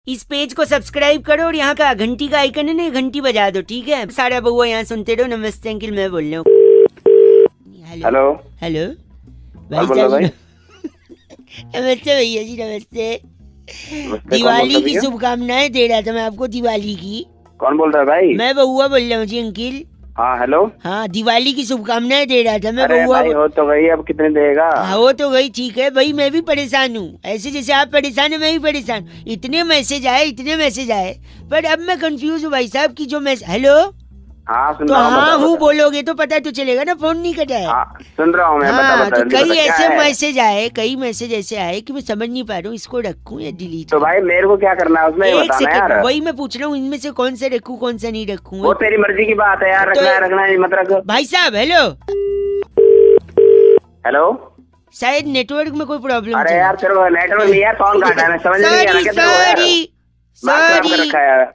इस पेज को सब्सक्राइब करो और यहाँ का घंटी का आइकन है ना, घंटी बजा दो, ठीक है? सारा बउआ यहाँ सुनते रहो। नमस्ते अंकिल, मैं बोल रहा हूँ। हेलो हेलो भाई साहब। नमस्ते भैया जी, नमस्ते। दिवाली की शुभकामनाएं दे रहा था मैं आपको, दिवाली की। कौन बोल रहा है भाई? मैं बउआ बोल रहा हूँ जी अंकिल। हाँ हेलो। हाँ, दिवाली की शुभकामनाएं दे रहा था मैं। अरे बउआ भाई हो तो गई, अब कितने देगा? हाँ हो तो गई, ठीक है भाई। मैं भी परेशान हूँ, ऐसे जैसे आप परेशान है मैं भी परेशान। इतने मैसेज आए, पर अब मैं कंफ्यूज हूँ भाई साहब की जो मैसेज। हेलो। हाँ सुन तो रहा हूँ। हाँ हूँ बोलोगे तो पता तो चलेगा ना, फोन नहीं कटा है। हाँ सुन रहा हूँ मैं। हाँ, बता, तो कई ऐसे मैसेज ऐसे आए कि मैं समझ नहीं पा रहा हूँ इसको रखूँ या डिलीट। तो भाई मेरे को क्या करना है उसमें, एक बताना यार। सेकंड, वही मैं पूछ रहा हूँ, इनमें से कौन सा रखूँ कौन सा नहीं रखूँ। वो तेरी मर्जी की बात है यार, तो रखना है मत रख। भाई साहब हेलो। हेलो, शायद नेटवर्क में कोई प्रॉब्लम। अरे यार तेरे नेटवर्क नहीं है, फोन काटा है, समझ नहीं आ रहा क्या।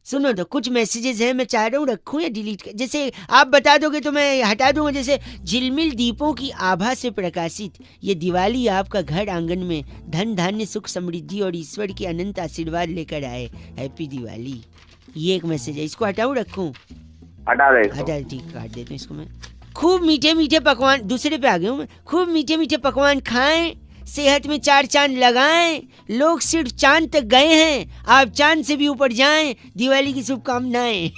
सुनो तो कुछ मैसेजेस हैं, मैं चाह रहा हूँ रखूं या डिलीट कर। जैसे आप बता दोगे तो मैं हटा दूंगा। जैसे झिलमिल दीपों की आभा से प्रकाशित ये दिवाली आपका घर आंगन में धन धान्य सुख समृद्धि और ईश्वर की अनंत आशीर्वाद लेकर आए। हैप्पी दिवाली। ये एक मैसेज है, इसको हटाऊं रखूं? हटा दे। हटा, ठीक, काट देता हूं इसको मैं। खूब मीठे मीठे पकवान, दूसरे पे आ गया हूँ मैं। खूब मीठे मीठे पकवान खाएं, सेहत में 4 चांद लगाएं। लोग सिर्फ चांद तक गए हैं, आप चांद से भी ऊपर जाएं। दिवाली की शुभकामनाएं।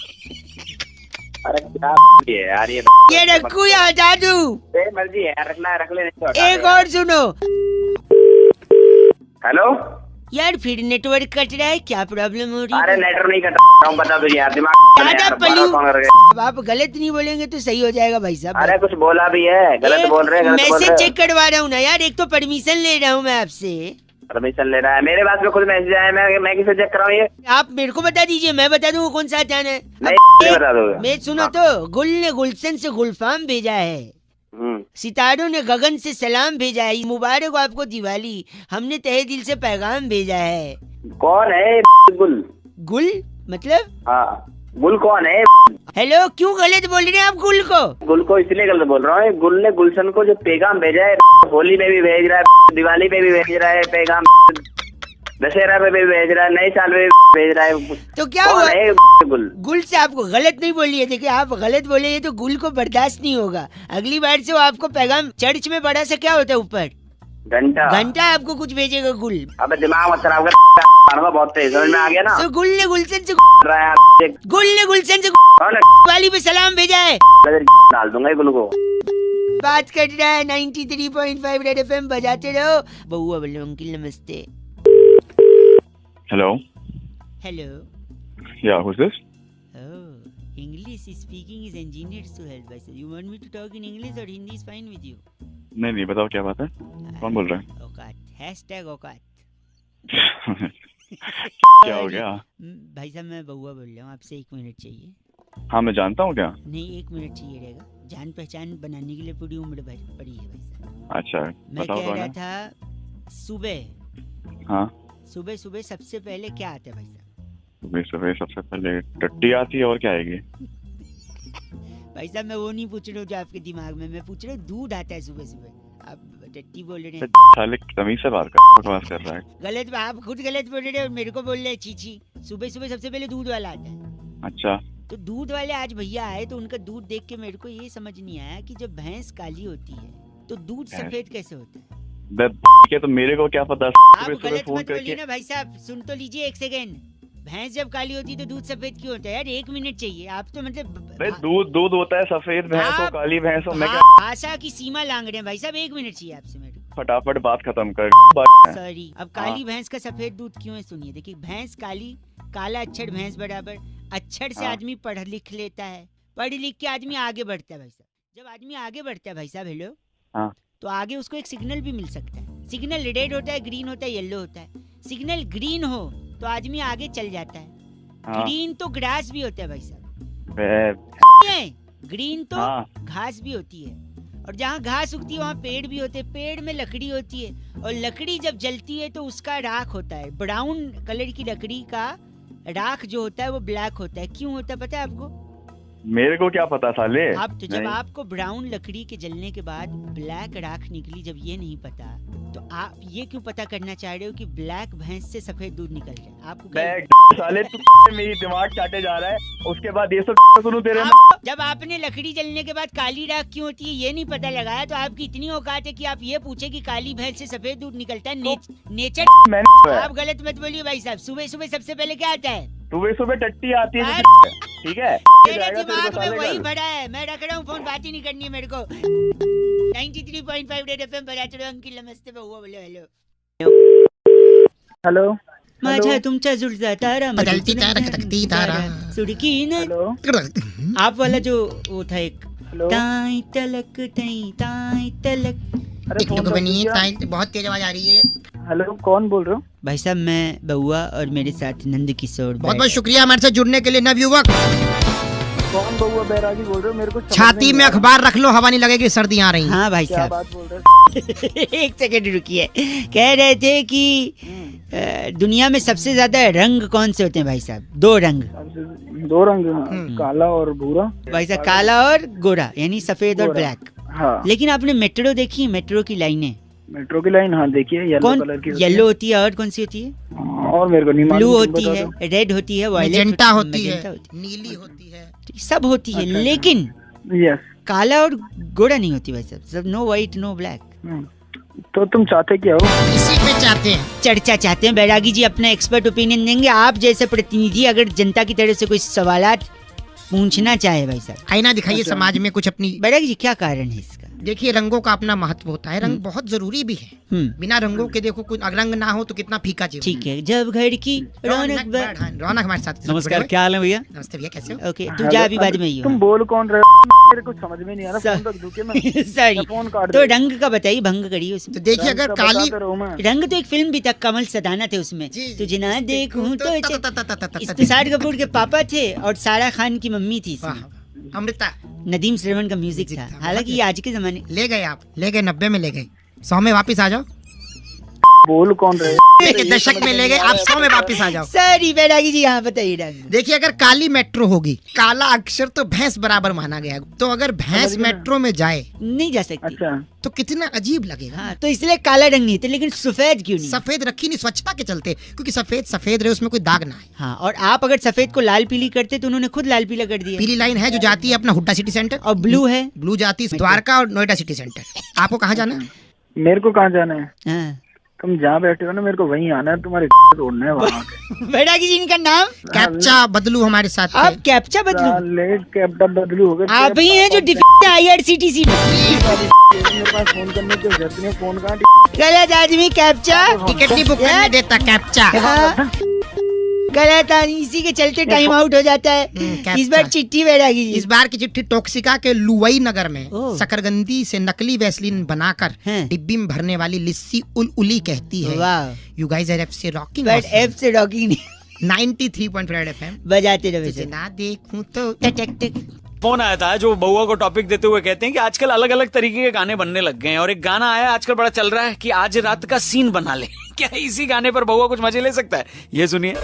अरे क्या यार ये रखूं या हटा दूं? तेरी मर्जी है यार, रखना है रख ले। एक और सुनो। हेलो यार फिर नेटवर्क कट रहा है, क्या प्रॉब्लम हो रही है? अरे नेटवर्क नहीं कट रहा हूँ, बता तुझे यार, दिमाग आप गलत नहीं बोलेंगे तो सही हो जाएगा भाई साहब। अरे कुछ बोला भी है, गलत बोल रहे हैं। मैसेज चेक करवा रहा हूँ ना यार, एक तो परमिशन ले रहा हूँ मैं आपसे। परमिशन ले रहा है? मेरे पास में खुद मैसेज आया, मैं किसे चेक कराऊँ ये? आप मेरे को बता दीजिए, मैं बता दूँ कौन सा जाना है। नहीं बता दोगे? मैं सुनो तो, गुल ने गुलशन से गुलफाम भेजा है, सितारों ने गगन से सलाम भेजा है। मुबारक हो आपको दिवाली, हमने तहे दिल से पैगाम भेजा है। कौन है गुल? गुल मतलब? हाँ, गुल कौन है? हेलो, क्यों गलत बोल रहे हैं आप गुल को? गुल को इसलिए गलत बोल रहा हूँ, गुल ने गुलशन को जो पैगाम भेजा है, होली में भी भेज रहा है, दिवाली में भी भेज रहा है पैगाम, दशहरा में भी भेज रहा है, नए साल में भी भेज रहा है। तो क्या हुआ? गुल गुल से आपको गलत नहीं बोलिए। देखिए आप गलत बोले तो गुल को बर्दाश्त नहीं होगा। अगली बार से वो आपको पैगाम, चर्च में बड़ा सा क्या होता है ऊपर, घंटा आपको कुछ भेजेगा गुल। अबे दिमाग मत खराब कर, बहुत तेज समझ में आ गया ना। तो गुल ने गुलशन से दिवाली पे सलाम भेजा है। डाल दूंगा गुल को। बात कर रहा है 93.5 रेड एफएम, बजाते रहो। बउआ बोलो अंकिल नमस्ते। Hello. Hello. Yeah, who's this? Oh, English speaking is engineered to help. I said, you want me to talk in English or Hindi is fine with you? नहीं बताओ क्या बात है, कौन बोल रहा है? औकात, हैशटैग औकात। क्या हो गया? भाई साहब मैं बउआ बोल रहा हूँ, आपसे 1 मिनट चाहिए। हाँ मैं जानता हूँ क्या। नहीं 1 मिनट चाहिए रहेगा, जान पहचान बनाने के लिए पूरी उम्र भर पड़ी है भाई साहब। अच्छा मैं कह रहा था सुबह, हाँ सुबह सुबह सबसे पहले क्या आता है भाई साहब? सुबह सुबह सबसे पहले टट्टी आती है, और क्या आएगी? भाई साहब मैं वो नहीं पूछ रहा हूँ जो आपके दिमाग में, मैं पूछ रहा हूँ दूध आता है सुबह सुबह। आप टट्टी बोल रहे हैं। साले तमीज से बात कर, बकवास कर रहा है। गलत, आप खुद गलत बोल रहे हैं और मेरे को बोल रहे हैं चीची। सुबह सुबह सबसे पहले दूध वाला आता है। अच्छा, तो दूध वाले आज भैया आए तो उनका दूध देख के मेरे को ये समझ नहीं आया कि जब भैंस काली होती है तो दूध सफेद कैसे होता है? तो मेरे को क्या पता। आप गलत मत बोलिए ना भाई साहब, सुन तो लीजिए 1 सेकेंड। भैंस जब काली होती है तो दूध सफेद क्यों होता है यार? 1 मिनट चाहिए। आप तो मतलब दूध होता है सफेद भैंस हो काली भैंस हो। मैं भाषा की सीमा लांग रहे हैं भाई साहब, 1 मिनट चाहिए आपसे मेरे को। फटाफट बात खत्म कर। सॉरी, अब काली भैंस का सफेद दूध क्यों है सुनिए। देखिए भैंस काली, काला अक्षर भैंस बराबर। अक्षर से आदमी पढ़ लिख लेता है, पढ़ लिख के आदमी आगे बढ़ता है भाई साहब। जब आदमी आगे बढ़ता है भाई साहब, हेलो, तो आगे उसको एक सिग्नल भी मिल सकता है। सिग्नल रेड होता है, ग्रीन होता है, येलो होता है। सिग्नल ग्रीन हो तो आदमी आगे चल जाता है। ग्रीन तो ग्रास भी होता है भाई साहब। ग्रीन तो घास भी होती है, और जहाँ घास उगती है वहाँ पेड़ भी होते हैं। पेड़ में लकड़ी होती है, और लकड़ी जब जलती है तो उसका राख होता है। ब्राउन कलर की लकड़ी का राख जो होता है वो ब्लैक होता है। क्यों होता है पता है आपको? मेरे को क्या पता साले। आप तो जब नहीं। आपको ब्राउन लकड़ी के जलने के बाद ब्लैक राख निकली, जब ये नहीं पता तो आप ये क्यों पता करना चाह रहे हो कि ब्लैक भैंस से सफेद दूध निकल जाए? आपको मैं साले तू मेरी दिमाग चाटे जा रहा है, उसके बाद ये सब सुनूं तेरे में। जब आपने लकड़ी जलने के बाद काली राख क्यों होती है ये नहीं पता लगाया, तो आपकी इतनी औकात है कि आप ये पूछे कि काली भैंस से सफेद दूध निकलता है। नेचर मैंने आप गलत मत बोलिए भाई साहब। सुबह सुबह सबसे पहले क्या आता है? सुबह सुबह टट्टी आती है, ठीक है? मेरे दिमाग में वही भरा है। मैं रख रहा हूँ फोन, बात ही नहीं करनी है मेरे को। 93.5 रेड एफएम पर आते रहो। अंकिल नमस्ते, बहुआ बोलो हेलो। हेलो माझा तुमचा जुळता तारा बदलती तारा खटकती तारा सुड़की न। हेलो आप वाला जो वो था एक हेलो। ताई तलक ताई तलक। अरे एक लोग बनी बहुत तेज आवाज आ रही है। हेलो, कौन बोल रहे हो? भाई साहब मैं बउआ और मेरे साथ नंद किशोर। बहुत बहुत शुक्रिया हमारे साथ जुड़ने के लिए नवयुवक। कौन बउआ बैरागी बोल रहे हो? मेरे को समझ छाती नहीं में आ रहा। अखबार रख लो, हवा नहीं लगेगी, सर्दी आ रही है। हाँ भाई क्या साहब बात बोल रहे हो? एक सेकंड रुकिए। कह रहे थे कि दुनिया में सबसे ज्यादा रंग कौन से होते हैं भाई साहब? दो रंग दो रंग, काला और भूरा। भाई साहब, काला और गोरा, यानी सफेद और गोरा। ब्लैक। हाँ, लेकिन आपने मेट्रो देखी? मेट्रो की लाइनें मेट्रो की लाइन, हाँ देखिए, येलो कौन? कलर की होती येलो होती है और कौन सी होती है? है। और मेरे को नहीं ब्लू मालूम, तुम होती बता है, दो। रेड होती है, वायलेट मैजेंटा होती मैजेंटा है, नीली होती है, सब होती है। अच्छा, लेकिन यस। काला और गोरा नहीं होती भाई साहब। सब नो व्हाइट नो ब्लैक। तो तुम चाहते क्या हो? इसी पे चाहते हैं। चर्चा चाहते हैं। बैरागी जी अपना एक्सपर्ट ओपिनियन देंगे। आप जैसे प्रतिनिधि अगर जनता की तरफ से कोई सवालात पूछना चाहे भाई साहब। आईना दिखाइए अच्छा। समाज में कुछ अपनी। बैरागी जी क्या कारण है इसका? देखिए, रंगों का अपना महत्व होता है। रंग बहुत जरूरी भी है। बिना रंगों के देखो, कुछ रंग ना हो तो कितना फीका जीवन। ठीक है, जब घर की रौनक रौनक हमारे साथ। नमस्कार, क्या हाल है भैया? नमस्ते भैया, कैसे हो? ओके, तू जा अभी बाद में ही तुम बोल कौन रहे हो? मेरे को समझ में नहीं आ रहा। सर- फोन रख दूं क्या मैं? सॉरी। फोन काट तो दे। रंग का बताइए, भंग करिए उसमें। तो देखिए, अगर काली रंग तो एक फिल्म भी था, कमल सदाना थे उसमें। जी, तुझे ना देखूं तो तो इस्तिसार कपूर के पापा थे और सारा खान की मम्मी थी इसमें। अमृता नदीम श्रवण का म्यूजिक था। हालांकि ये आज के जमाने। ले गए, आप ले गए, 90 में ले गए, 100 में वापस आ जाओ। बोल कौन रहे? के दशक में ले गए, आप 100 में वापस आ जाओ। सॉरी बैरागी जी, यहाँ बताइए रंग। देखिए, अगर काली मेट्रो होगी, काला अक्षर तो भैंस बराबर माना गया है। तो अगर भैंस मेट्रो में जाए नहीं जा सकती। अच्छा, तो कितना अजीब लगेगा। हाँ, तो इसलिए काला रंग नहीं थे। लेकिन सफेद क्यों नहीं? सफेद रखी नहीं, स्वच्छता के चलते, क्योंकि सफेद सफेद रहे, उसमें कोई दाग ना आए। हाँ, और आप अगर सफेद को लाल पीली करते तो उन्होंने खुद लाल पीला कर दिया। पीली लाइन है जो जाती है अपना हुड्डा सिटी सेंटर, और ब्लू है? ब्लू जाती है द्वारका और नोएडा सिटी सेंटर। आपको कहाँ जाना है? मेरे को कहाँ जाना है? हाँ। तुम जहाँ बैठे हो ना, मेरे को वहीं आना है। तुम्हारे तोड़ना है वहाँ के। बैरागी जी, इनका नाम? कैप्चा बदलू हमारे साथ थे। आप कैप्चा बदलू? साले कैप्टा बदलू हो गए। आप ही हैं जो डिफेक्ट IRCTC में। मेरे पास फोन करने की जरूरत नहीं। फोन कहाँ? गलत आदमी कैप्चा। टिकट नहीं बुक करने देता कैप्चा। हाँ। गलत आदमी, इसी के चलते टाइम आउट हो जाता है। कैप्चा। इस बार चिट्ठी बैरागी जी। इस बार की चिट्ठी टॉक्सिका के लुवई नगर में ओह। शकरगंदी से नकली वैसलीन बनाकर हैं। डिब्बी में भरने वाली लिस्सी उली कहती है। वाह। You guys are FC rocking. बट F से रॉकिंग नहीं। 93.5 एफएम। बजाते रहे तुझे ना देखूं तो टक टक टक। फोन आया था जो बउआ को टॉपिक देते हुए कहते हैं कि आजकल अलग अलग तरीके के गाने बनने लग गए हैं, और एक गाना आया आजकल बड़ा चल रहा है कि आज रात का सीन बना ले। क्या इसी गाने पर बउआ कुछ मजे ले सकता है? ये सुनिए।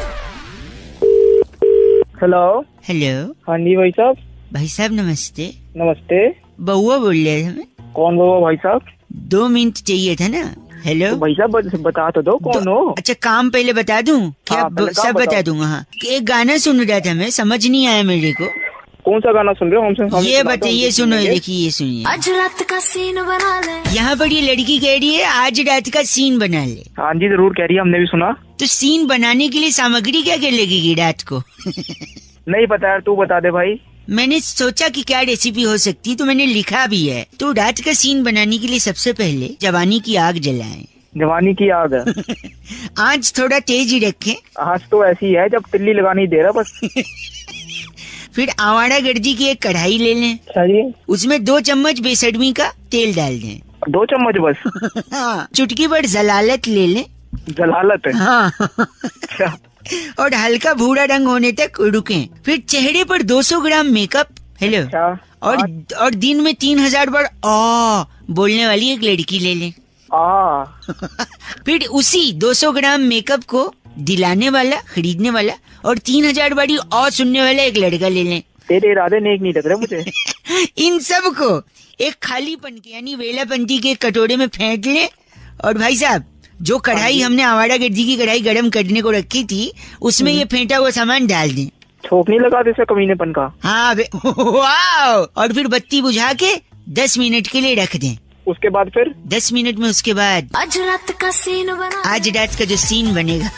हेलो। हेलो हाँ जी भाई साहब। भाई साहब नमस्ते। नमस्ते। बउआ बोल रहे थे हमें। कौन बोलो भाई साहब? 2 मिनट चाहिए था ना। हेलो तो भाई साहब बता तो दो कौन हो। अच्छा, काम पहले बता दूं क्या? हाँ, पहले काम सब बता बताओ। दूंगा। हाँ, एक गाना सुन रहा था मैं, समझ नहीं आया मेरे को। कौन सा गाना सुन रहे हो? हमसे ये बताइए, सुनो, ये देखिए, ये सुनिए। आज रात का सीन बना ले। यहाँ पर ये लड़की कह रही है आज रात का सीन बना ले। हाँ जी जरूर कह रही है, हमने भी सुना। तो सीन बनाने के लिए सामग्री क्या क्या लगेगी रात को? नहीं पता यार, तू बता दे भाई। मैंने सोचा कि क्या रेसिपी हो सकती है, तो मैंने लिखा भी है। तो रात का सीन बनाने के लिए सबसे पहले जवानी की आग जलाएं। जवानी की आग है। आंच थोड़ा तेज ही रखें। आज तो ऐसी है जब तिल्ली लगानी दे रहा बस। फिर आवारा गर्जी की एक कढ़ाई ले लें। अच्छा जी। उसमें 2 चम्मच बेसडमी का तेल डाल दें। 2 चम्मच बस? हाँ, चुटकी भर जलालत ले लें। जलालत है? हाँ। अच्छा। और हल्का भूरा रंग होने तक रुकें। फिर चेहरे पर 200 ग्राम मेकअप। हेलो। अच्छा। और दिन में 3000 बार आ बोलने वाली एक लड़की ले लें। फिर उसी 200 ग्राम मेकअप को दिलाने वाला, खरीदने वाला और 3000 बारी और सुनने वाला एक लड़का ले लें। तेरे इरादे नेक नहीं लग रहे मुझे। इन सब को एक खालीपन के यानी वेलापंती के कटोरे में फेंक ले। और भाई साहब जो कढ़ाई हमने आवारा गर्दी की कढ़ाई गर्म करने को रखी थी उसमें ये फेंटा हुआ सामान डाल दें। छोक नहीं लगा दे इसका कमीनेपन का। हाँ वाह। और फिर बत्ती बुझा के 10 मिनट के लिए रख दें। उसके बाद फिर 10 मिनट में उसके बाद आज रात का सीन बना आज रात का जो सीन बनेगा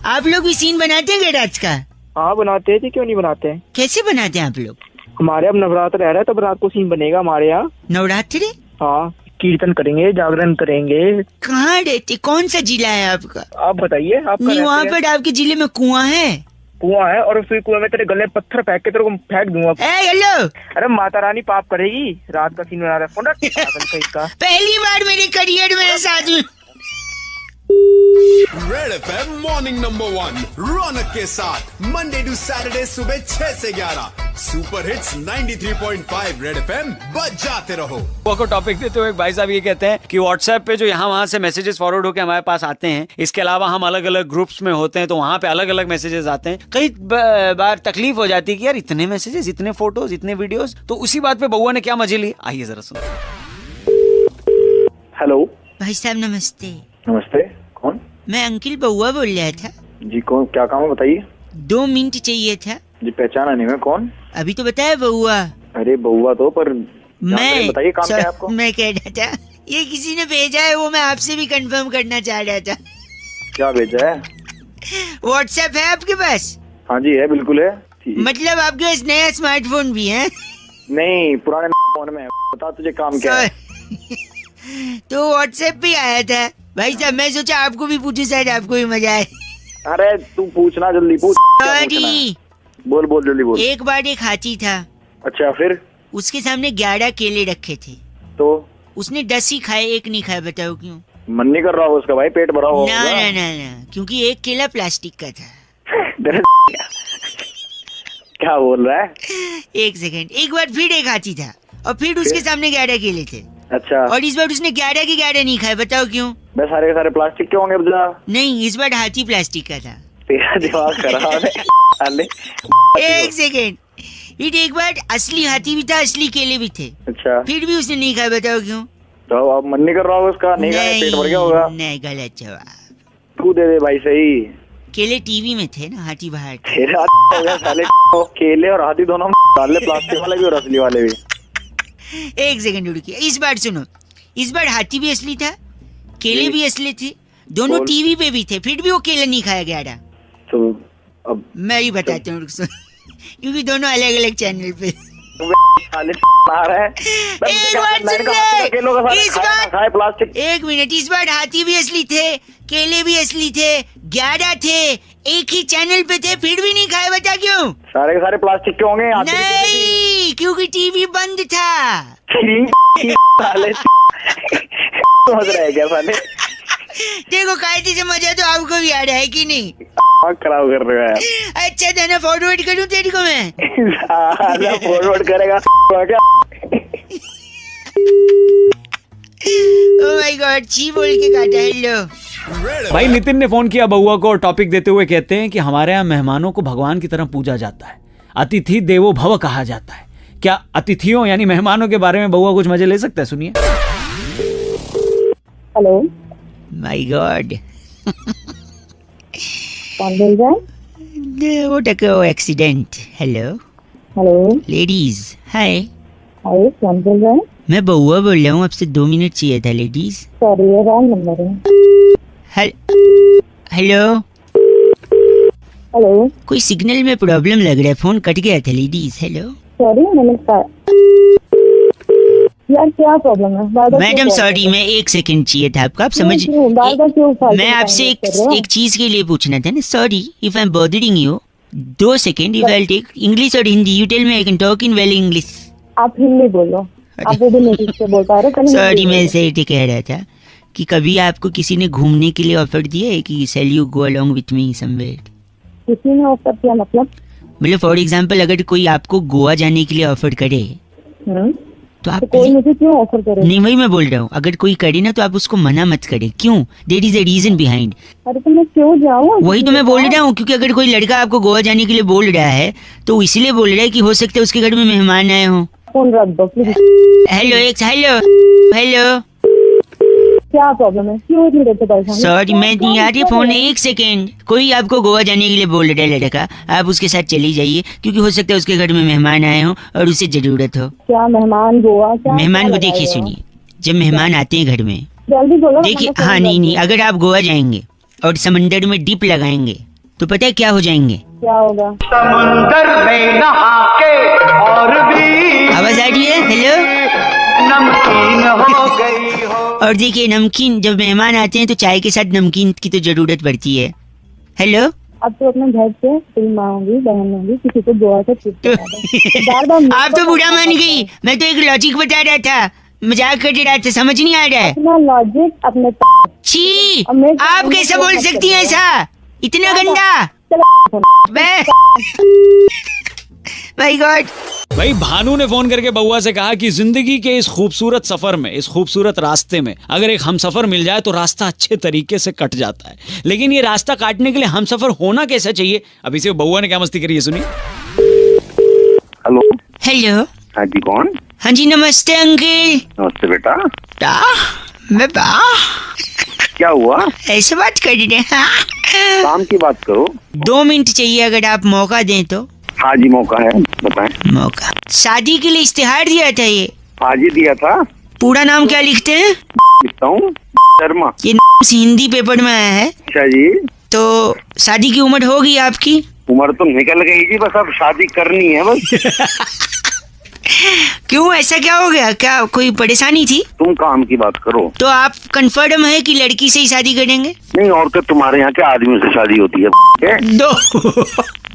आप लोग भी सीन बनाते हैं रात का? हाँ बनाते हैं जी, क्यों नहीं बनाते हैं। कैसे बनाते हैं आप लोग? हमारे अब नवरात्र रह रहा है तब रात को सीन बनेगा हमारे यहाँ। नवरात्रि? हाँ कीर्तन करेंगे, जागरण करेंगे। कहाँ रहते, कौन सा जिला है आपका? आप बताइए। आपका नहीं वहाँ पर आपके जिले में कुआं है? कुआं है और उस कुआं में तेरे गले पत्थर फेंक के तेरे को फेंक दूंगा। हेलो अरे माता रानी पाप करेगी। रात का सीन बना रहा है फोन का। पहली बार मेरे करियर में ऐसा आदमी। रेड एफएम मॉर्निंग नंबर 1 रौनक के साथ मंडे टू सैटरडे सुबह 6 से 11 सुपर हिट्स 93.5 रेड एफएम बजाते रहो। को टॉपिक देते हुए भाई साहब ये कहते हैं कि व्हाट्सएप पे जो यहाँ वहाँ से मैसेजेस फॉरवर्ड होकर हमारे पास आते हैं, इसके अलावा हम अलग अलग ग्रुप्स में होते हैं तो वहाँ पे अलग अलग मैसेजेस आते हैं। कई बार तकलीफ हो जाती है कि यार इतने मैसेजेस, इतने फोटोज, इतने वीडियोस। तो उसी बात पे बउआ ने क्या मजे लिए, आइए जरा सुनो। हेलो भाई साहब नमस्ते। नमस्ते, कौन? मैं अंकिल बउआ बोल रहा था जी। कौन, क्या काम है बताइए। 2 मिनट चाहिए था जी। पहचाना नहीं मैं, कौन? अभी तो बताया बउआ। अरे बउआ तो पर मैं बताइए काम क्या है आपको। मैं कह रहा था ये किसी ने भेजा है, वो मैं आपसे भी कंफर्म करना चाह रहा था। क्या भेजा है? व्हाट्सएप है आपके पास? हाँ जी है, बिल्कुल है। मतलब आपके पास नया स्मार्टफोन भी है? नहीं, पुराने फोन में। बता तुझे काम क्या है। तो व्हाट्सएप पे आया था भाई साहब, मैं सोचा आपको भी पूछूं, शायद आपको भी मजा आए। अरे तू पूछना, जल्दी पूछ। सॉरी, बोल बोल जल्दी बोल। एक बार एक हाथी था। अच्छा फिर? उसके सामने 11 केले रखे थे तो उसने 10 ही खाए, एक नहीं खाया। बताओ क्यों? मन नहीं कर रहा होगा उसका भाई, पेट भरा होगा। ना ना ना ना, क्योंकि एक केला प्लास्टिक का था। क्या बोल रहा है? एक सेकंड, एक बार फिर एक हाथी था और फिर उसके सामने 11 केले थे। अच्छा। और इस बार उसने 11 के 11 नहीं खाए। बताओ क्यों? बस सारे के सारे प्लास्टिक के होंगे। बता। नहीं, इस बार हाथी प्लास्टिक का था। तेरा दिमाग खराब है। एक सेकंड, फिर एक बार असली हाथी भी था, असली केले भी थे। अच्छा। फिर भी उसने नहीं खाया। बताओ क्यों? तो अब मन नहीं कर रहा होगा उसका, नहीं खाने, पेट भर गया होगा। नहीं, गलत जवाब। तू दे दे भाई सही। केले टीवी में थे ना, हाथी बाहर। तेरा हो गया साले। केले और हाथी दोनों डाले, प्लास्टिक वाले भी और असली वाले भी। एक सेकंड रुकिए, इस बार सुनो। इस बार हाथी भी असली था, केले भी असली थे, दोनों टीवी पे भी थे, फिर भी वो केले नहीं खाया गया। तो अब मैं ही बताता हूँ, क्योंकि दोनों अलग अलग चैनल पे। एक मिनट, इस बार हाथी भी असली थे, केले भी असली थे, 11 थे, एक ही चैनल पे थे, फिर भी नहीं खाए। बता क्यों? सारे के सारे प्लास्टिक के होंगे। नहीं, क्योंकि टीवी बंद था। समझ रहे क्या साले? देखो कायदे से मजा तो आपको भी आ रहा है कि नहीं? खराब कर रहे हो यार। अच्छा था ना, फॉरवर्ड करूं तेरे को मैं? फॉरवर्ड करेगा क्या? ओह माय गॉड, छी बोल के काटा। हेलो भाई, नितिन ने फोन किया बउआ को और टॉपिक देते हुए कहते हैं कि हमारे यहाँ मेहमानों को भगवान की तरह पूजा जाता है, अतिथि देवो भव कहा जाता है। क्या अतिथियों यानी मेहमानों के बारे में बउआ कुछ मजे ले सकता है? सुनिए। हेलो माय गॉड, कौन बोल रहा है? What a accident. Hello hello ladies, hi. Hi, कौन बोल रहा है? मैं बउआ बोल रहा हूँ, आपसे 2 मिनट चाहिए था लेडीज। सॉरी, ये रॉन्ग नंबर है। हेलो हेलो, कोई सिग्नल में प्रॉब्लम लग रहा है, फोन कट गया था लेडीज। हेलो सॉरी, यार क्या प्रॉब्लम है? मैडम सॉरी, मैं 1 सेकंड चाहिए था आपका, आप समझ। मैं आपसे एक चीज के लिए पूछना था ना। Sorry if I am bothering you, 2 second. If I take English और Hindi, you tell me, I can talk in well English. आप हिंदी बोलो, आप वो भी नहीं से बोल पा रहे। सॉरी, मैं ऐसे ही कह रहा था कि कभी आपको किसी ने घूमने के लिए ऑफर दिया है कि shall you go along with me somewhere? किसी ने ऑफर किया मतलब? फॉर एग्जांपल अगर कोई आपको गोवा जाने के लिए ऑफर करे तो आप तो कोई मुझे क्यों ऑफर करे? नहीं, वही मैं बोल रहा हूँ, अगर कोई करे ना तो आप उसको मना मत करें। क्यों? There is a reason behind. अरे तो मैं क्यों जाऊँ? वही तो मैं बोल रहा हूँ, क्योंकि अगर कोई लड़का आपको गोवा जाने के लिए बोल रहा है तो इसलिए बोल रहा है कि हो सकता है उसके घर में मेहमान आए हों। फोन रख दो प्लीज। हेलो हेलो, क्या प्रॉब्लम है? क्यों इतनी देर से परेशान? सॉरी मैं नहीं आ रही फोन। एक सेकेंड, कोई आपको गोवा जाने के लिए बोल रहा है लड़का, आप उसके साथ चली जाइए, क्योंकि हो सकता है उसके घर में मेहमान आए हों और उसे जरूरत हो। क्या मेहमान गोवा? क्या मेहमान को क्या देखिए, लगाए हो? सुनिए, जब मेहमान आते हैं घर में, जल्दी बोलो। देखिए, मैं हाँ फोन नहीं रख नहीं, दूँ। अगर आप गोवा जाएंगे और समंदर में डिप लगाएंगे तो पता है क्या हो जाएंगे? क्या होगा? समुंदर में नहा के और भी आवाज आ रही है? हेलो, नमकीन हो गई हो। और देखिए नमकीन, जब मेहमान आते हैं तो चाय के साथ नमकीन की तो जरूरत पड़ती है। हेलो, अब तो अपने घर से तेरी माँ होगी, बहन होगी, किसी को गोवा से ट्रिप पे जाना है। बार-बार आप तो बुरा मान गई, मैं तो एक लॉजिक बता रहा था, मजाक कर रहा था, समझ नहीं आ रहा है? अपना लॉजिक अपने छी, अब मैं- आप कैसे बोल सकती हैं ऐसा? इतना गंदा? मैं माय गॉड। भाई भानु ने फोन करके बउआ से कहा कि जिंदगी के इस खूबसूरत सफर में, इस खूबसूरत रास्ते में अगर एक हमसफर मिल जाए तो रास्ता अच्छे तरीके से कट जाता है, लेकिन ये रास्ता काटने के लिए हमसफर होना कैसा चाहिए? अभी से बउआ ने क्या मस्ती करी है, सुनिए। हेलो। हेलो, हाँ जी, कौन? हाँ जी, नमस्ते अंकल। नमस्ते बेटा। मैं क्या हुआ? ऐसे बात कर रहे हैं? काम की बात करो। 2 मिनट चाहिए अगर आप मौका दें तो। हाँ जी, मौका है, बताएं। मौका, शादी के लिए इस्तेहार दिया था ये। आज ही दिया था। पूरा नाम क्या लिखते हैं? लिखता हूँ शर्मा। ये हिंदी पेपर में आया है। अच्छा जी। तो शादी की उम्र होगी आपकी? उम्र तो निकल गई जी, बस अब शादी करनी है बस। क्यों, ऐसा क्या हो गया? क्या कोई परेशानी थी? तुम काम की बात करो। तो आप कंफर्म है कि लड़की से ही शादी करेंगे? नहीं, और क्या तुम्हारे यहाँ क्या आदमियों से शादी होती है? दो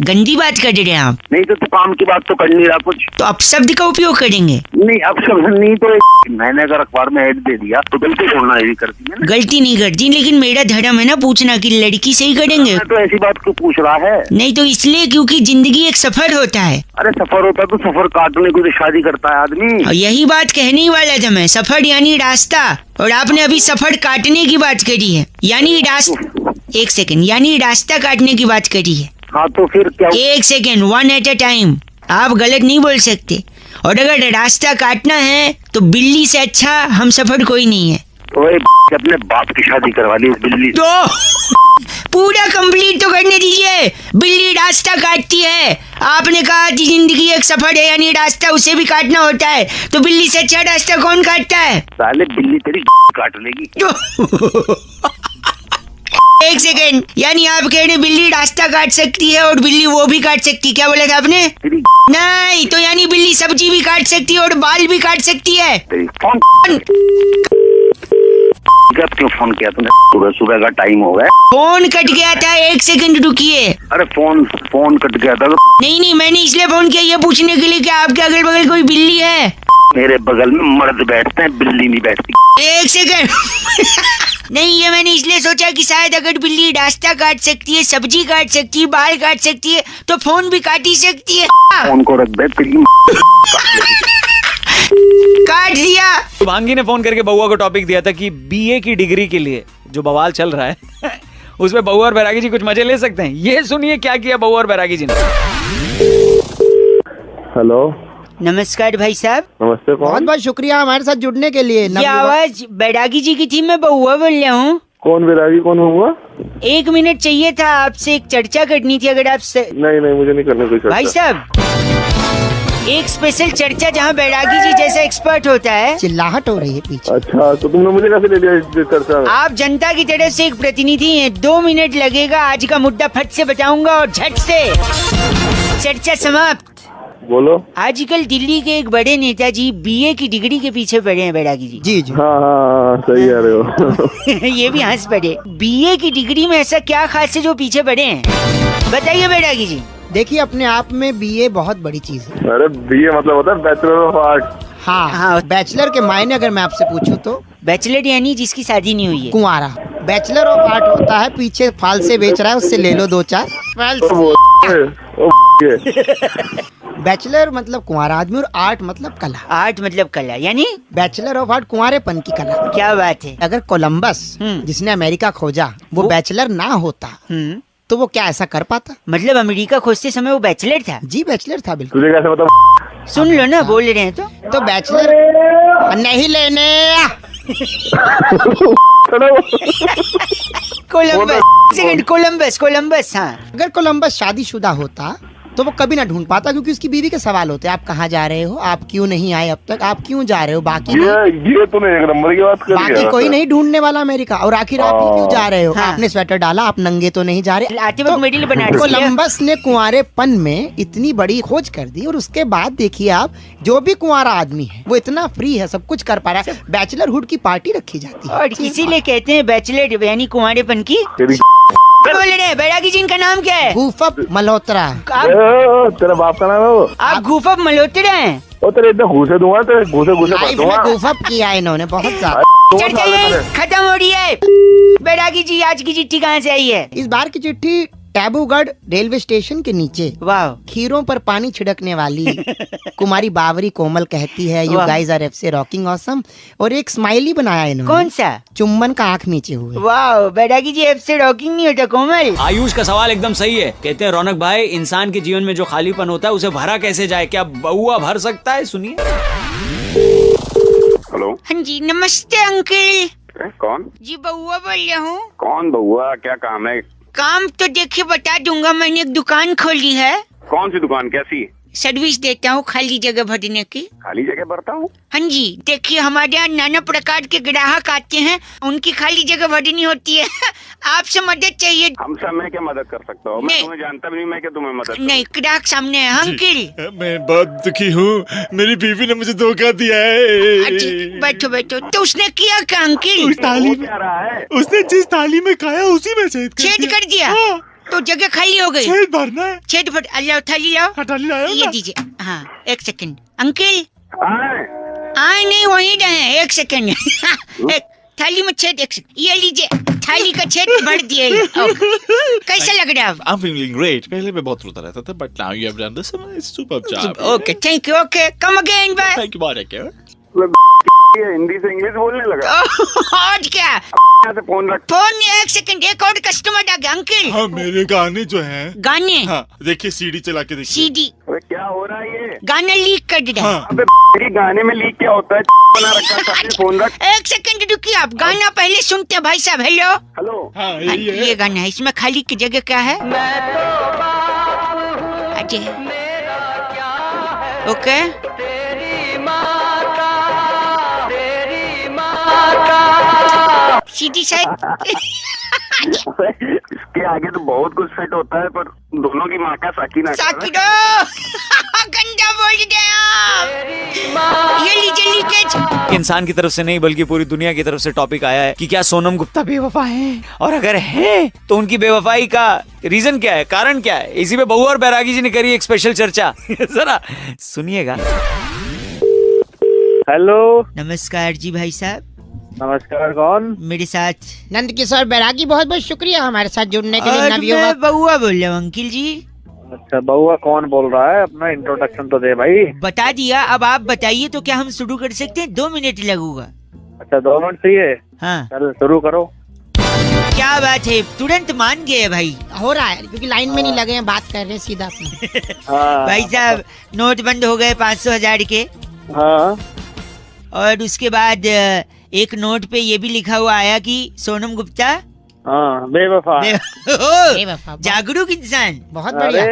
गंदी बात कर रहे हैं आप। नहीं तो काम की बात तो कर नहीं रहा कुछ। तो अपशब्द का उपयोग करेंगे? नहीं, अपशब्द नहीं तो मैंने अगर अखबार में ऐड दे दिया तो गलती छोड़ना यही करती है। गलती नहीं करती, लेकिन मेरा धर्म है ना पूछना कि लड़की से ही करेंगे। तो ऐसी बात क्यों पूछ रहा है? नहीं तो इसलिए क्योंकि जिंदगी एक सफर होता है। अरे सफर होता तो सफर काटने को तो शादी करता है आदमी। और यही बात कहने ही वाला था मैं, सफर यानी रास्ता, और आपने अभी सफर काटने की बात करी है, यानी रास्ता। एक सेकंड, यानी रास्ता काटने की बात करी है। हाँ तो फिर क्या? एक सेकंड, 1 at a टाइम, आप गलत नहीं बोल सकते। और अगर रास्ता काटना है तो बिल्ली से अच्छा हम सफर कोई नहीं है। ओए अपने बाप की शादी करवा ली इस बिल्ली से। तो पूरा कंप्लीट तो करने दीजिए। बिल्ली रास्ता काटती है, आपने कहा कि जिंदगी एक सफर है यानी रास्ता उसे भी काटना होता है, तो बिल्ली से अच्छा रास्ता कौन काटता है? साले बिल्ली तेरी काट लेगी। एक सेकेंड, यानी आप कह रहे बिल्ली रास्ता काट सकती है और बिल्ली वो भी काट सकती है, क्या बोला था आपने? नहीं, तो यानी बिल्ली सब्जी भी काट सकती है और बाल भी काट सकती है। क्यों फोन किया तुमने? सुबह सुबह का टाइम हो गया। फोन कट गया था, 1 सेकंड रुकिए। अरे फोन कट गया था। नहीं, मैंने इसलिए फोन किया ये पूछने के लिए कि आपके अगल बगल कोई बिल्ली है? मेरे बगल में मर्द बैठते हैं, बिल्ली नहीं बैठती। 1 सेकंड नहीं, ये मैंने इसलिए सोचा कि शायद अगर बिल्ली रास्ता काट सकती है, सब्जी काट सकती है, बाल काट सकती है, तो फोन भी काट ही सकती है। फोन को रख दे, तेरी काट दिया। भांगी ने फोन करके बउआ को टॉपिक दिया था कि बीए की डिग्री के लिए जो बवाल चल रहा है उसमें बउआ और बैरागी जी कुछ मजे ले सकते हैं। ये सुनिए क्या किया बउआ और बैरागी जी ने। हेलो, नमस्कार भाई साहब। नमस्ते। बहुत बहुत शुक्रिया हमारे साथ जुड़ने के लिए। ये आवाज बैरागी जी की थी, मैं बउआ बोल रहा हूँ। कौन बैरागी, कौन हुआ? 1 मिनट चाहिए था, आपसे एक चर्चा करनी थी अगर आप नहीं, मुझे नहीं करना कोई चर्चा। भाई साहब, एक स्पेशल चर्चा जहाँ बैरागी जी जैसा एक्सपर्ट होता है। चिल्लाहट हो रही है पीछे। अच्छा, तो तुमने मुझे कैसे ले लिया इस चर्चा में? आप जनता की तरफ से एक प्रतिनिधि हैं, 2 मिनट लगेगा, आज का मुद्दा फट से बताऊंगा और झट से चर्चा समाप्त। बोलो। आजकल दिल्ली के एक बड़े नेताजी बीए की डिग्री के पीछे पड़े हैं बैरागी जी। जी। हाँ, सही कह रहे हो। ये भी हंस पड़े। बीए की डिग्री में ऐसा क्या खास है जो पीछे पड़े हैं, बताइए बैरागी जी। देखिए, अपने आप में बीए बहुत बड़ी चीज है। अरे बीए मतलब होता है बैचलर ऑफ आर्ट। हाँ, बैचलर के मायने अगर मैं आपसे पूछूं तो बैचलर यानी जिसकी शादी नहीं हुई है, कुंवारा। बैचलर ऑफ आर्ट होता है पीछे फाल से बेच रहा है, उससे ले लो 2-4। बैचलर मतलब कुंवारा आदमी और आर्ट मतलब कला। आर्ट मतलब कला, यानी बैचलर ऑफ आर्ट कुंवारेपन की कला। क्या बात है। अगर कोलंबस जिसने अमेरिका खोजा वो बैचलर ना होता तो वो क्या ऐसा कर पाता? मतलब अमेरिका खोजते समय वो बैचलर था? जी बैचलर था बिल्कुल। तुझे कैसे पता? सुन लो ना, बोल रहे हैं तो बैचलर नहीं लेने। कोलंबस हाँ। अगर कोलंबस शादीशुदा होता तो वो कभी ना ढूंढ पाता, क्योंकि उसकी बीवी के सवाल होते हैं, आप कहाँ जा रहे हो, आप क्यों नहीं आए अब तक, आप क्यों जा रहे हो, बाकी ये तूने एक नंबर की बात कर बाकी कोई नहीं ढूंढने वाला अमेरिका, और आखिर आप ही क्यों जा रहे हो? हाँ। आपने स्वेटर डाला, आप नंगे तो नहीं जा रहे। आते वक्त मिडिल बना दिया। कोलंबस ने कुंवारेपन में इतनी बड़ी खोज कर दी, और उसके बाद देखिए आप, जो भी कुंवारा आदमी है वो इतना फ्री है, सब कुछ कर पा रहा है। बैचलरहुड की पार्टी रखी जाती है, और इसीलिए कहते हैं बैचलर यानी कुंवारेपन की। बोल रहे हैं बैरागी जी, इनका नाम क्या है? गूफअप मल्होत्रा। तेरा बाप का नाम है वो? आप गूफअप मल्होत्रा हैं? ओ तेरे इतने घूसे दूंगा, तेरे घूसे लाइफ में गूफअप किया इन्होंने बहुत ज्यादा। चर्चा ये खत्म हो रही है। बैरागी जी, आज की चिट्ठी कहाँ से आई है? इस बार की चिट्ठी टैबूगढ़ रेलवे स्टेशन के नीचे वाह खीरों पर पानी छिड़कने वाली कुमारी बावरी कोमल कहती है, यू गाइस आर एफसे रॉकिंग ऑसम, और एक स्माइली बनाया इन्होंने। कौन सा? चुम्बन का आंख नीचे हुए। वाह बैरागी जी, एफसे रॉकिंग नहीं होता कोमल। आयुष का सवाल एकदम सही है। कहते हैं रौनक भाई, इंसान के जीवन में जो खालीपन होता है उसे भरा कैसे जाए, क्या बउआ भर सकता है? सुनिए। हेलो। हाँ जी नमस्ते अंकल। कौन? जी बउआ बोल रहा हूँ। कौन बउआ, क्या काम है? काम तो देखिए बता दूंगा, मैंने एक दुकान खोली है। कौन सी दुकान, कैसी? सर्विस देता हूँ खाली जगह भरने की। खाली जगह भरता हूँ? हाँ जी, देखिए हमारे यहाँ नाना प्रकार के ग्राहक आते हैं, उनकी खाली जगह भरनी होती है। आपसे मदद चाहिए। हमसे मैं क्या मदद कर सकता हूँ? मैं तुम्हें जानता भी नहीं, मैं क्या तुम्हें मदद नहीं, ग्राहक सामने है अंकल। मैं बहुत दुखी हूँ, मेरी बीवी ने मुझे धोखा दिया है। बैठो बैठो। तो उसने किया क्या अंकल? उसने जिस थाली में खाया उसी में छेद कर दिया। तो जगह खाली हो गई। छेद भरना है। छेद भर, अल्लाह थाली लाओ। थाली लाओ ये दीजिए। हाँ एक सेकंड अंकल। आए नहीं वहीं रहे, एक सेकंड। एक थाली में छेद, एक सेकंड ये लीजिए, थाली का छेद भर दिए। कैसा लग रहा है? I'm feeling great. पहले मैं बहुत रोता रहता था, but now you have done this. It's superb job. Okay, thank you. Okay, come again, bye. Thank you, बहुत है। हिंदी से इंग्लिश बोलने लगा। और क्या? से फोन रख। फोन एक सेकंड, एक और कस्टमर आ गया अंकल। हाँ मेरे गाने जो हैं। गाने? हाँ देखिए, सीडी चला के देखिए। सीडी? अबे क्या हो रहा है ये? गाना लीक कर दिया। हाँ। अबे गाने में लीक क्या होता है? बना रखा है, फोन रख। एक सेकंड रुकिए, आप गाना पहले सुनते हैं भाई साहब। Hello hello. हाँ यही है। ये गाना है, इसमें खाली की जगह क्या है? अच्छा ओके। सीधी शायद। इसके आगे तो बहुत कुछ सेट होता है, पर दोनों की माँ का साकिना। गंदा बोल दिया। ये लीजिए लीकेज। इंसान की तरफ से नहीं बल्कि पूरी दुनिया की तरफ से टॉपिक आया है कि क्या सोनम गुप्ता बेवफा है, और अगर है तो उनकी बेवफाई का रीजन क्या है, कारण क्या है। इसी पे बहू और बैरागी जी ने करी एक स्पेशल चर्चा। जरा सुनिएगा। हेलो। नमस्कार जी भाई साहब। नमस्कार, कौन? मेरे साथ नंद किशोर बैरागी, बहुत बहुत शुक्रिया हमारे साथ जुड़ने के लिए। मैं बउआ बोल रहा हूँ अंकिल जी। अच्छा बउआ कौन बोल रहा है? अपना इंट्रोडक्शन तो दे भाई। बता दिया, अब आप बताइए तो क्या हम शुरू कर सकते हैं? 2 मिनट लगूंगा। अच्छा 2 मिनट चाहिए? हाँ चल शुरू करो। क्या बात है, तुरंत मान गए भाई। हो रहा है क्योंकि लाइन में नहीं लगे हैं, बात कर रहे हैं सीधा अपने। भाई साहब नोट बंद हो गए 500,000 के। हाँ। और उसके बाद एक नोट पे ये भी लिखा हुआ आया कि सोनम गुप्ता बेवफा। जागरूक इंसान। बहुत बढ़िया।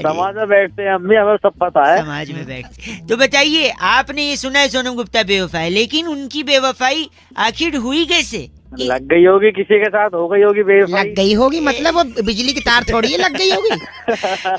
समाज में बैठते हैं हम भी, हमें सब पता है। समाज में बैठते। तो बताइए, आपने ये सुना है सोनम गुप्ता बेवफा है, लेकिन उनकी बेवफाई आखिर हुई कैसे? लग गई होगी किसी के साथ, हो गई होगी बेवफाई। लग गई होगी मतलब वो बिजली की तार थोड़ी है, लग गई होगी।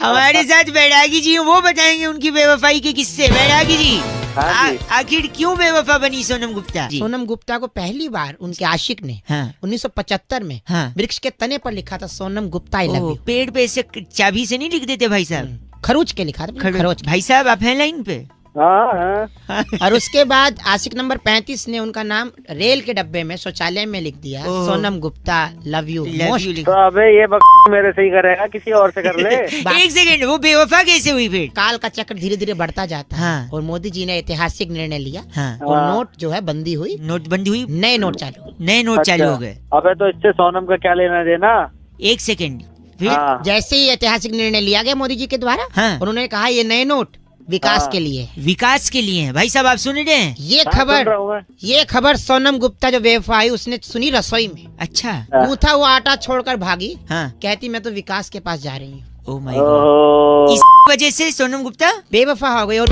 हमारे साथ बैरागी जी वो बताएंगे उनकी बेवफाई के किस्से। बैरागी जी, आखिर क्यों बेवफा बनी सोनम गुप्ता? सोनम गुप्ता को पहली बार उनके आशिक ने 1975 में वृक्ष के तने पर लिखा था Sonam Gupta I love you. पेड़ पे ऐसे चाबी से नहीं लिख देते भाई साहब? खरोच के लिखा था। खरोच। भाई साहब आप हैं लाइन पे? हाँ। और उसके बाद आशिक नंबर 35 ने उनका नाम रेल के डब्बे में शौचालय में लिख दिया, Sonam Gupta love you most. तो अबे ये मेरे से ही करेगा, किसी और से कर ले। एक सेकंड, वो बेवफा कैसे हुई फिर? काल का चक्र धीरे धीरे बढ़ता जाता है। हाँ। और मोदी जी ने ऐतिहासिक निर्णय लिया। हाँ। और नोट जो है बंदी हुई, नोटबंदी हुई, नए नोट चालू, नए नोट चालू हो गए। अबे तो इससे सोनम का क्या लेना देना? एक सेकंड, फिर हाँ। जैसे ही ऐतिहासिक निर्णय लिया गया मोदी जी के द्वारा, हाँ। उन्होंने कहा ये नए नोट विकास के लिए, विकास के लिए है। भाई साहब आप सुन रहे हैं? ये खबर सोनम गुप्ता जो बेवफा आई उसने सुनी रसोई में। अच्छा। गूंथा हुआ आटा छोड़कर भागी। हाँ। कहती मैं तो विकास के पास जा रही हूँ। ओह माय गॉड, इस वजह से सोनम गुप्ता बेवफा हो गई। और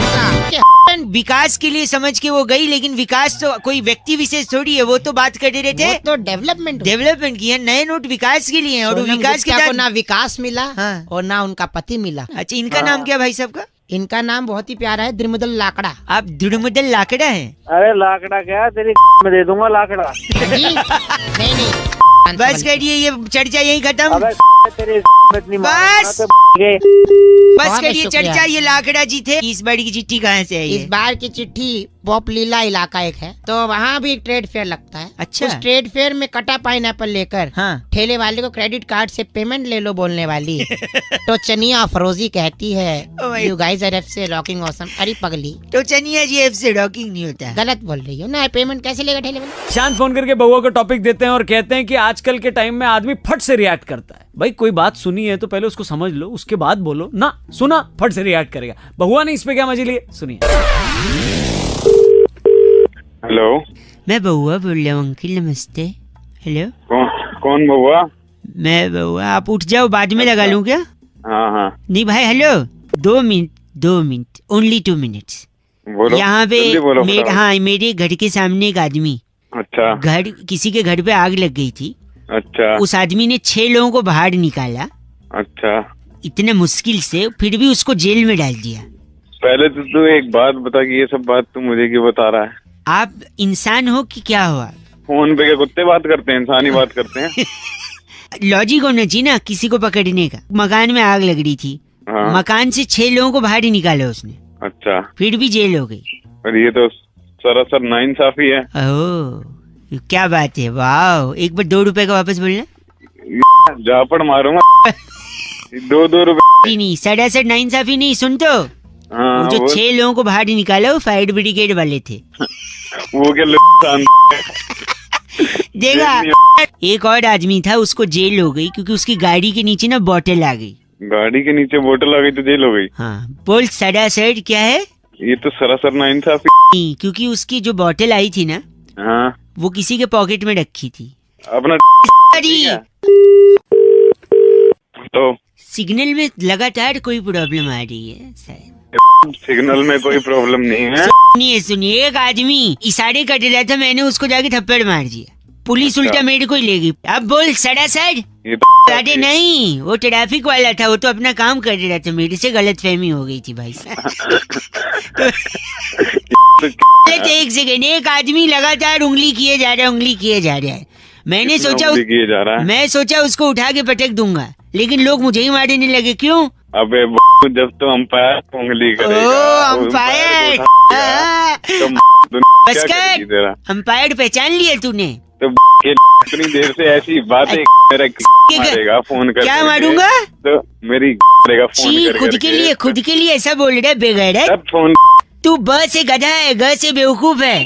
विकास के लिए समझ के वो गई, लेकिन विकास तो कोई व्यक्ति विशेष थोड़ी है, वो तो बात कर रहे थे, तो डेवलपमेंट की है। नए नोट विकास के लिए हैं और विकास के को ना विकास मिला। हाँ। और ना उनका पति मिला। अच्छा, इनका नाम क्या भाई साहब का? इनका नाम बहुत ही प्यारा है, द्रिमुदल लाकड़ा। आप द्रिमुदल लाकड़ा है? अरे लाकड़ा क्या, तेरी में दे दूंगा लाकड़ा। नहीं बस करिए, ये चर्चा यही खत्म। बस करिए चर्चा, ये लाकड़ा जी थे। इस बार की चिट्ठी कहाँ से आई है? इस बार की चिट्ठी पोपलीला इलाका एक है, तो वहाँ भी एक ट्रेड फेयर लगता है। अच्छा। उस ट्रेड फेयर में कटा पाइनएप्पल लेकर ठेले वाले को क्रेडिट कार्ड से पेमेंट ले लो बोलने वाली तो चनिया अफरोजी कहती है यू गाइस आर एफ से रॉकिंग ऑसम। अरे पगली, तो चनिया जी एफ से रॉकिंग नहीं होता है। गलत बोल रही हो ना, पेमेंट कैसे लेगा ठेले वाले? शांत फोन करके बउआ को टॉपिक देते हैं और कहते हैं कि आजकल के टाइम में आदमी फट से रिएक्ट करता है। भाई कोई बात सुनी है तो पहले उसको समझ लो, उसके बाद बोलो ना। सुना, फट से रिएक्ट करेगा। बहुआ ने इस पे क्या मजे लिए, सुनिए। हेलो, मैं बउआ बोल रहा हूँ अंकिल, नमस्ते। हेलो, कौन बउआ? मैं बउआ, आप उठ जाओ, बाद में लगा लूँ क्या? हाँ। नहीं भाई, हेलो, 2 मिनट, ओनली 2 मिनट्स। यहाँ पे हाँ, मेरे घर के सामने एक आदमी, अच्छा, घर किसी के घर पे आग लग गई थी। अच्छा। उस आदमी ने 6 लोगों को बाहर निकाला। अच्छा। इतने मुश्किल से, फिर भी उसको जेल में डाल दिया। पहले तो तू एक बात बता कि ये सब बात तू मुझे क्यों बता रहा है? आप इंसान हो कि क्या हो? फोन पे क्या कुत्ते बात करते हैं, इंसान ही बात करते हैं? लॉजिक होना चाहिए ना किसी को पकड़ने का। मकान में आग लग रही थी। हाँ। मकान से 6 लोगों को बाहर ही निकाला उसने। अच्छा। फिर भी जेल हो गई। और ये तो सरासर नाइंसाफी है। ओह, क्या बात है, वाह। एक बार 2 रुपए का वापस बोलना। झापड़ मारूंगा। 2 रुपए नहीं, सरासर नाइंसाफी नहीं। सुन तो, हाँ, जो 6 लोगों को बाहर निकाला वो फायर ब्रिगेड वाले थे। वो क्या देखा, एक और आदमी था, उसको जेल हो गई क्योंकि उसकी गाड़ी के नीचे ना बोतल आ गई। गाड़ी के नीचे बोतल आ गई तो जेल हो गई? हाँ। बोल सरासर क्या है? ये तो सरासर नाइंसाफी। नहीं, क्योंकि उसकी जो बोतल आई थी ना, हाँ, वो किसी के पॉकेट में रखी थी। अपना तो सिग्नल में लगातार कोई प्रॉब्लम आ रही है शायद। सिग्नल में कोई प्रॉब्लम नहीं है। सुनिए, एक आदमी इशारे कर रहा था, मैंने उसको जाके थप्पड़ मार दिया। पुलिस उल्टा मेरे को ही ले गई। अब बोल सरासर। अरे नहीं, वो ट्रैफिक वाला था, वो तो अपना काम कर रहा था, मेरे से गलतफहमी हो गई थी भाई साहब। एक सेकंड, एक आदमी लगातार उंगली किए जा रहा है। मैंने सोचा उसको उठा के पटक दूंगा, लेकिन लोग मुझे ही मारने लगे। क्यों? अबे जब तो अंपायर उंगली करेगा। ओ अंपायर, बस कर, अंपायर पहचान लिया तूने? तो इतनी देर से ऐसी बातें मारेगा फोन करके। क्या मारूंगा? तो मेरी फोन खुद के लिए ऐसा बोल रहा है बेगैरत। फोन तू ब से गधा है, ग से बेवकूफ है।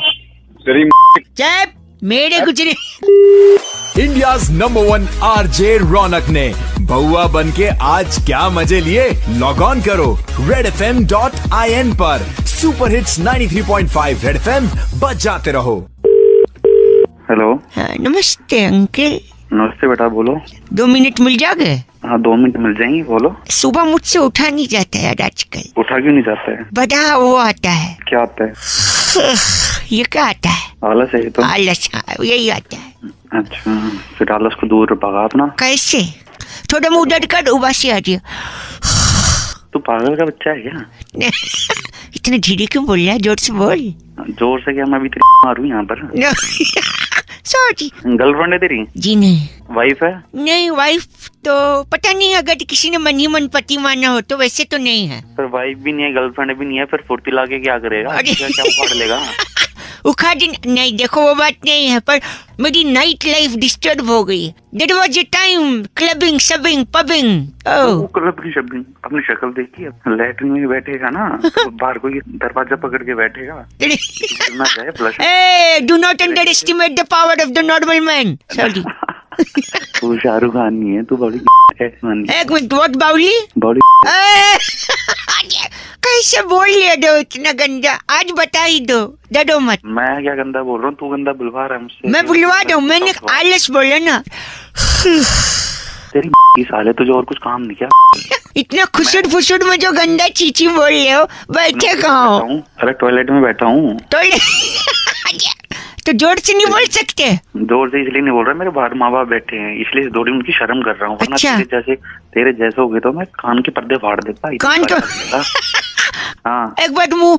चुप, मेरे कुछ नहीं। इंडियाज नंबर 1 आरजे रौनक ने बउआ बन के आज क्या मजे लिए? लॉग ऑन करो redfm.in पर। सुपर हिट्स 93.5 रेड एफएम, बजाते रहो। हेलो। हाँ, नमस्ते अंकल। नमस्ते बेटा, बोलो। 2 मिनट मिल जाओगे? हाँ, 2 मिनट मिल जाएंगे, बोलो। सुबह मुझसे उठा नहीं जाता है आजकल। उठा क्यों नहीं जाता है? बड़ा वो आता है। क्या आता है? ये क्या आता है? आलस है। तो आलस, यही आता है। अच्छा, फिर आलस को दूर भगा अपना। कैसे? थोड़ा मुंह दर्द कर, उबासी आ रही है। तू पागल का बच्चा है क्या? इतना धीरे क्यों बोल रहा है? जोर से बोल। जोर से क्या, मैं अभी मारू यहाँ पर। सॉरी। गर्लफ्रेंड है तेरी? जी नहीं। वाइफ है? नहीं, वाइफ तो पता नहीं, अगर किसी ने मन ही मन पति माना हो तो, वैसे तो नहीं है। फिर वाइफ भी नहीं है, गर्लफ्रेंड भी नहीं है, फिर फुर्ती ला के क्या करेगा? क्या उखाड़ लेगा? उखाड़ नहीं, देखो वो बात नहीं है, पर मेरी नाइट लाइफ डिस्टर्ब हो गई। That was a time clubbing, शबिंग, पबिंग। क्लब की शबिंग अपनी शक्ल देखी है? लैट्रिन में बैठेगा ना तो बाहर कोई दरवाजा पकड़ के बैठेगा। Do not underestimate the power of the normal man. Sorry. तू शाहरुख खान नहीं है, तू बड़ी एक मिनट, व्हाट बाउली? बड़ी कैसे बोल लिया दो इतना गंदा? आज बता ही दो, डरो मत। मैं क्या गंदा बोल रहा हूँ, तू गंदा बुलवा रहा है मुझसे। मैं बुलवा दूं? मैंने आलस बोला ना। तेरी साले तुझे और कुछ काम नहीं क्या? इतना खुशुर फुसुर में जो गंदा चीची बोल रहे हो, बैठे कहाँ हो? अरे टॉयलेट में बैठा हूँ। तो जोर से नहीं बोल सकते? जोर से इसलिए नहीं बोल रहा, मेरे बाहर माँ बाप बैठे हैं इसलिए थोड़ी उनकी शर्म कर रहा हूँ। अच्छा। तेरे जैसे हो गए तो मैं कान के पर्दे फाड़ देता। कान तो हाँ, एक बार मुँह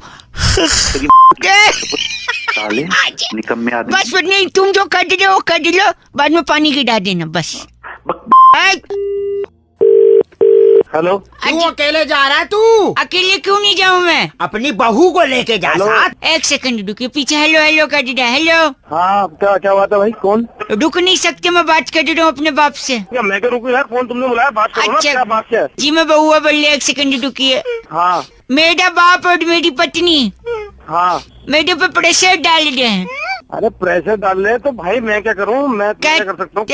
साले निकम्मे आदमी। बस नहीं, तुम जो कर रहे हो कर लो, बाद में पानी गिरा देना बस। हेलो, तू अकेले जा रहा है? तू अकेले क्यों नहीं जाऊँ मैं? अपनी बहू को लेके जा साथ। एक सेकंड रुकिए, पीछे हेलो हेलो कर दिया। हेलो। हाँ, क्या बात है भाई? कौन? रुक नहीं सकते, मैं बात कर रहा हूँ अपने बाप से। क्या मैं क्या रुकूं यार? फोन तुमने बुलाया, बात करो ना। क्या बात है? जी मैं बहुआ बोल रही, एक सेकंड रुकिए। हाँ। मेरा बाप और मेरी पत्नी हाँ मेरे पे प्रेशर डाल रहे हैं। अरे प्रेशर डाल रहे तो भाई मैं क्या करूँ? मैं क्या कर सकता हूँ?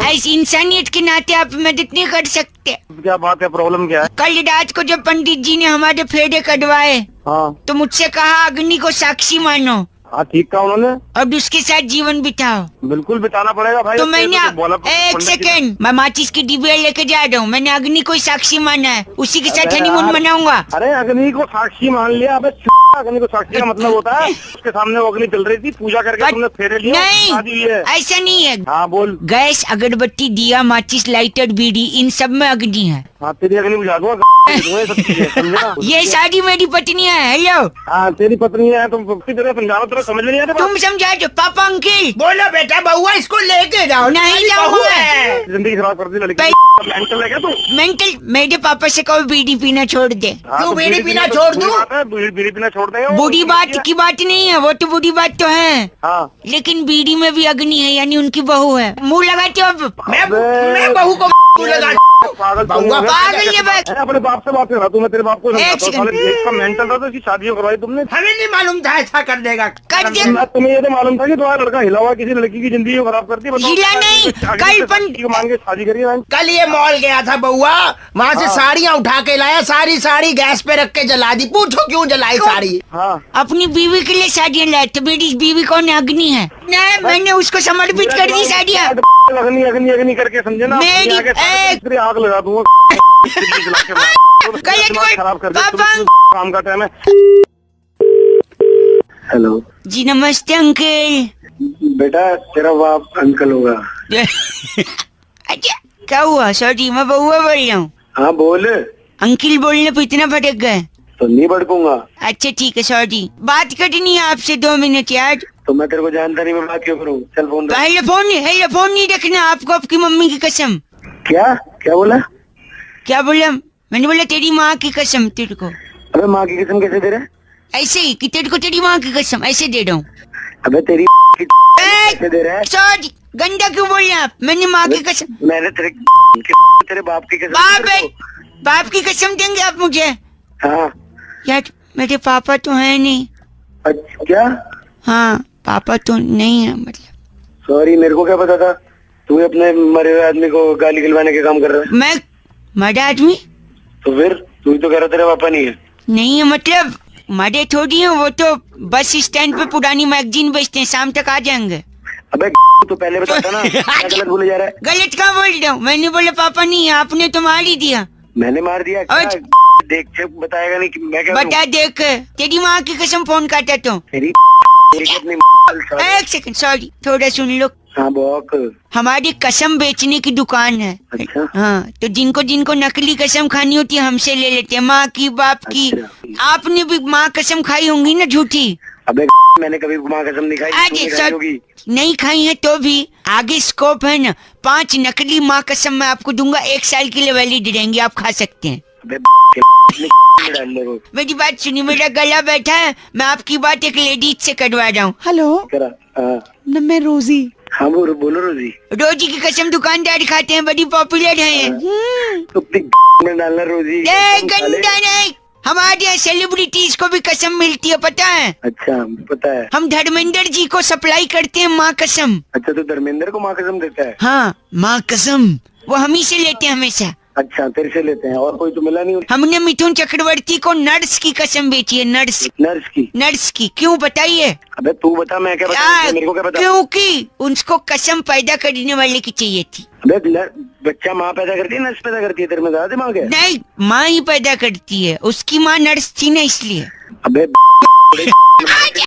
ऐसी इंसानियत के नाते आप मदद नहीं कर सकते? क्या बात है? प्रॉब्लम क्या है? कल रात को जब पंडित जी ने हमारे फेरे कटवाए, हाँ, तो मुझसे कहा अग्नि को साक्षी मानो। हाँ ठीक कहा उन्होंने। अब उसके साथ जीवन बिताओ। बिल्कुल बिताना पड़ेगा भाई। तो मैंने एक सेकंड, मैं माचिस की डिबिया लेके जा रहा हूँ। मैंने अग्नि को साक्षी माना है, उसी के साथ हनीमून मनाऊंगा। अरे अग्नि को साक्षी मान लिया? अबे अग्नि को साक्षी का मतलब होता है उसके सामने वो अग्नि चल रही थी, पूजा करके तुमने फेरे लिया। नहीं, ऐसा नहीं है। हाँ बोल। गैस, अगरबत्ती, दिया, माचिस, लाइटर, बीड़ी, इन सब में अग्नि है। हाँ तेरी अग्नि बुझा दूंगा। ये शादी मेरी पत्नी है। हेलो। हाँ तेरी पत्नी है, तुम समझाओ, तेरा समझ नहीं आता। तुम समझा दो। पापा अंकिल बोलो बेटा, बउआ इसको लेके जाओ। नहीं जाऊंगा। जिंदगी खराब कर दी लड़की। मेंटल है क्या तू? मेंटल? मेरे पापा से कहो बीड़ी पीना छोड़ दे। क्यों बीड़ी पीना छोड़ दूं? बीड़ी पीना छोड़ दे। बुरी बात की बात नहीं है, वो तो बुरी बात तो है। हाँ। लेकिन बीड़ी में भी अग्नि है, यानी उनकी बहू है। मुँह लगाते हो अब? मैं बहू को पागल पागल है बस। अपने बाप से बात कर रहा तू। मैं तेरे बाप को इसका मेंटल था तो इसकी शादी करवाई तुमने। हमें नहीं मालूम था ऐसा कर देगा। तुम्हें ये तो मालूम था कि तुम्हारा लड़का हिला हुआ किसी लड़की की जिंदगी को खराब कर दी। हिला नहीं, कल मांग के शादी करी। कल ये मॉल गया था बउआ, वहाँ से साड़ियाँ उठा के लाया, सारी गैस पे रख के जला दी। पूछो क्यों जलाई साड़ी? हाँ। अपनी बीवी के लिए साड़ियाँ लाए थे। मेरी बीवी कौन है? अग्नि है। मैंने उसको समर्पित कर दी साड़ियाँ। अग्नि अग्नि अग्नि करके समझे ना? मेरी आग लगा दूंगा। खराब कर काम का टाइम है। हेलो जी, नमस्ते अंकल। बेटा तेरा बाप अंकल होगा। अच्छा क्या हुआ? सॉरी, मैं बउआ बोल रहा हूँ। हाँ बोल। अंकल बोलने पे इतना भटक गए तो नहीं भड़कूंगा। अच्छा ठीक है, सॉरी। बात करनी है आपसे 2 मिनट यार। तो मैं तेरे को जानता नहीं, मैं बात क्यों करूँ? चल फोन। हेलो फोन नहीं रखना आपको, आपकी मम्मी की कसम। क्या क्या बोला? क्या बोला? मैंने बोला तेरी माँ की कसम तेरे को। अबे माँ की कसम कैसे दे रहे? ऐसे ही कि तेरे को तेरी माँ की कसम ऐसे दे रहा हूँ। अबे तेरी कैसे दे रहा है? सॉरी, गंदा क्यों बोल रहे हैं आप? मैंने माँ की कसम। मैंने तेरे बाप की कसम। बाप की कसम देंगे आप मुझे? हाँ यार मेरे पापा तो है नहीं। अच्छा क्या? हाँ पापा तो नहीं है, मतलब। सॉरी, मेरे को क्या पता था तू अपने मरे हुए आदमी को गाली गिलवाने के काम कर रहा है। मैं मरा आदमी? तो फिर तू तो कह रहा तेरे पापा नहीं है। नहीं है मतलब मरे थोड़ी है, वो तो बस स्टैंड पे पुरानी मैगजीन बेचते हैं, शाम तक आ जाएंगे। अबे तो पहले बताता ना। गलत बोले जा रहा है। गलत कहाँ बोल रहा हूँ? मैंने बोला पापा नहीं है, आपने तो मार ही दिया। मैंने मार दिया? देख बताएगा नहीं कि मैं क्या बता। देख तेरी माँ की कसम फोन काटा तो। एक सेकंड, सॉरी, थोड़ा सुन लो। हाँ बॉक। हमारी कसम बेचने की दुकान है। अच्छा। हाँ तो जिनको नकली कसम खानी होती है हमसे ले लेते हैं, माँ की, बाप की। आपने भी माँ कसम खाई होंगी ना झूठी? अबे मैंने कभी माँ कसम नहीं खाई, आगे तूने खाई सब होगी। नहीं खाई है तो भी आगे स्कोप है ना। 5 नकली माँ कसम मैं आपको दूंगा, 1 साल के लिए वैलिड रहेंगी, आप खा सकते हैं। अबे डाल ले वो। मेरी बात सुनिए, मेरा गला बैठा है, मैं आपकी बात एक लेडीज से कटवा रहा हूँ। हेलो करा न, मैं रोजी। हाँ बोलो रोजी। रोजी की कसम दुकानदार खाते हैं, बड़ी पॉपुलर है। तो में डालना रोजी। गंदा नहीं, हमारे यहाँ सेलिब्रिटीज को भी कसम मिलती है, पता है? अच्छा पता है। हम धर्मेंद्र जी को सप्लाई करते हैं माँ कसम। अच्छा तो धर्मेंद्र को माँ कसम देता है? हाँ माँ कसम वो हम ही से लेते हैं हमेशा। अच्छा तेरे से लेते हैं, और कोई तो मिला नहीं? हमने मिथुन चक्रवर्ती को नर्स की कसम बेची है, नर्स की। क्यों बताइए? अबे तू बता, मैं क्या बता, मेरे को क्या पता? क्योंकि उनको कसम पैदा करने वाले की चाहिए थी। अबे बच्चा माँ पैदा करती है, नर्स पैदा करती है? तेरे में ज्यादा दिमाग है? नहीं, माँ ही पैदा करती है, उसकी माँ नर्स थी ना इसलिए। अबे